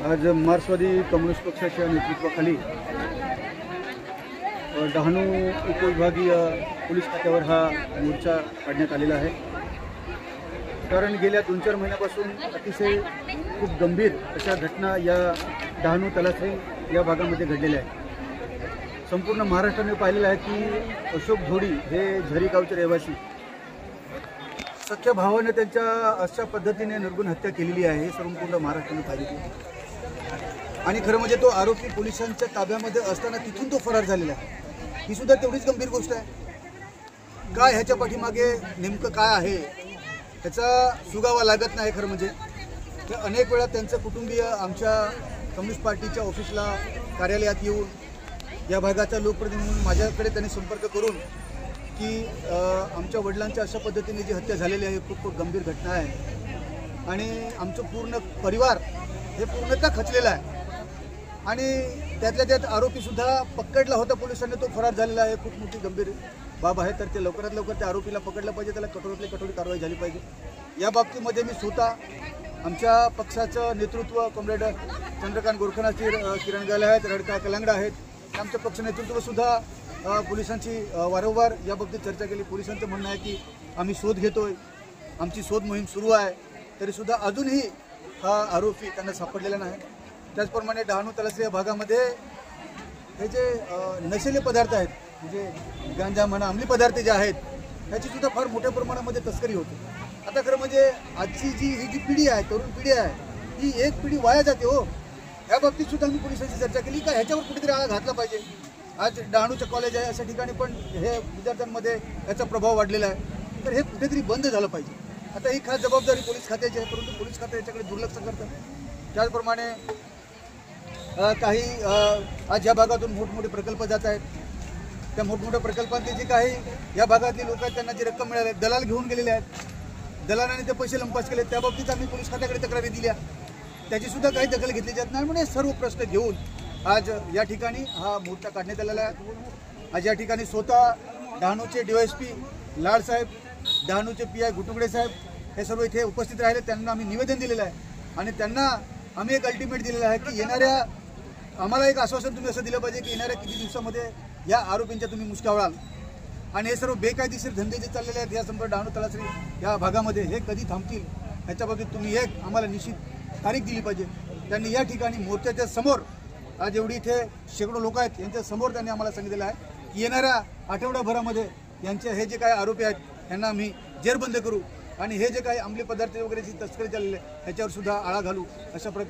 आज मार्क्सवादी कम्युनिस्ट पक्षाच्या नेतृत्वाखाली डहाणू उपविभागीय पोलीस खात्यावर हा मोर्चा काढण्यात आलेला आहे। कारण गेल्या 2-4 महिन्यापासून अतिशय खूप गंभीर अशा घटना या डहाणू तलासरी या भागामध्ये घडलेल्या आहेत। संपूर्ण महाराष्ट्राने पाहिलेलं आहे की अशोक धोडी हे झरी गावचे रहिवासी सख्या भावाने त्यांच्या अशा पद्धतीने निर्गुण हत्या केलेली आहे। हे संपूर्ण महाराष्ट्राने पाहिलेलं आणि खरं म्हणजे तो आरोपी पोलिसांच्या ताब्यामध्ये असताना तिथून तो फरार झालेला आहे। ही सुद्धा तेवढीच गंभीर गोष्ट आहे। काय ह्याच्या पाठीमागे नेमकं काय आहे ह्याचा सुगावा लागत नाही। खरं म्हणजे ते अनेक वेळा त्यांचे कुटुंबीय आमच्या कम्युनिस्ट पार्टीच्या ऑफिसला कार्यालयात येऊन या भागाचा लोकप्रतिनिधी म्हणून माझ्याकडे त्यांनी संपर्क करून की आमच्या वडिलांच्या अशा पद्धतीने जी हत्या झालेली आहे खूप गंभीर घटना आहे आणि आमचं पूर्ण परिवार हे पूर्णतः खचलेला आहे आणि त्यातल्या त्यात आरोपीसुद्धा पकडला होता पोलिसांनी, तो फरार झालेला आहे। खूप मोठी गंभीर बाब आहे। तर ते लवकरात लवकर त्या आरोपीला पकडलं पाहिजे, त्याला कठोरातली कठोर कारवाई झाली पाहिजे। या बाबतीमध्ये मी स्वतः आमच्या पक्षाचं नेतृत्व कॉम्रेड चंद्रकांत गोरखन असतील, किरण गाले आहेत, रडका कलांगडा आहेत, आमचं पक्ष नेतृत्वसुद्धा पोलिसांची वारंवार याबाबतीत चर्चा केली। पोलिसांचं म्हणणं आहे की आम्ही शोध घेतोय, आमची शोध मोहीम सुरू आहे, तरीसुद्धा अजूनही हा आरोपी त्यांना सापडलेला नाही। त्याचप्रमाणे डहाणू तलासरी या भागामध्ये हे जे नशेले पदार्थ आहेत म्हणजे गांजा म्हणा, अंमली पदार्थ जे आहेत ह्याचीसुद्धा फार मोठ्या प्रमाणामध्ये तस्करी होते। आता खरं म्हणजे आजची ही जी पिढी आहे, तरुण पिढी आहे, ही एक पिढी वाया जाते हो। या बाबतीत सुद्धा आम्ही पोलिसांची चर्चा केली का ह्याच्यावर कुठेतरी आळा घातला पाहिजे। आज डहाणूचं कॉलेज आहे अशा ठिकाणी पण हे विद्यार्थ्यांमध्ये याचा प्रभाव वाढलेला आहे, तर हे कुठेतरी बंद झालं पाहिजे। आता ही खास जबाबदारी पोलीस खात्याची आहे, परंतु पोलीस खाते याच्याकडे दुर्लक्ष करतं। त्याचप्रमाणे काही आज या भागातून मोठमोठे प्रकल्प जात आहेत, त्या मोठमोठ्या प्रकल्पांचे जे काही या भागातली लोक आहेत त्यांना जी रक्कम मिळाली, दलाल घेऊन गेलेले आहेत, दलालाने ते पैसे लंपास केले, त्याबाबतीत आम्ही पोलीस खात्याकडे तक्रारी दिल्या, त्याचीसुद्धा काही दखल घेतली जात नाही। म्हणजे सर्व प्रश्न घेऊन आज या ठिकाणी हा मोर्चा काढण्यात आलेला आहे। आज या ठिकाणी स्वतः डहाणूचे DYSP लाडसाहेब, डहाणूचे PI गुटुंगडे साहेब हे सर्व इथे उपस्थित राहिले। त्यांना आम्ही निवेदन दिलेलं आहे आणि त्यांना आम्ही एक अल्टिमेट दिलेलं आहे की येणाऱ्या आम्हाला एक आश्वासन तुम्ही असं दिलं पाहिजे की येणाऱ्या किती दिवसामध्ये या आरोपींच्या तुम्ही मुसक्या वळाल आणि हे सर्व बेकायदेशीर धंदे जे चाललेले आहेत या संपूर्ण डहाणू तलासरी या भागामध्ये हे कधी थांबतील ह्याच्याबाबतीत तुम्ही एक आम्हाला निश्चित तारीख दिली पाहिजे। त्यांनी या ठिकाणी मोर्चाच्या समोर आज एवढी इथे शेकडो लोक आहेत यांच्या समोर त्यांनी आम्हाला सांगितलेलं आहे की येणाऱ्या आठवड्याभरामध्ये यांचे हे जे काही आरोपी आहेत यांना आम्ही जेरबंद करू आणि हे जे काही अंमली पदार्थ वगैरेची तस्करी चाललेली आहे ह्याच्यावर सुद्धा आळा घालू अशा प्रकारे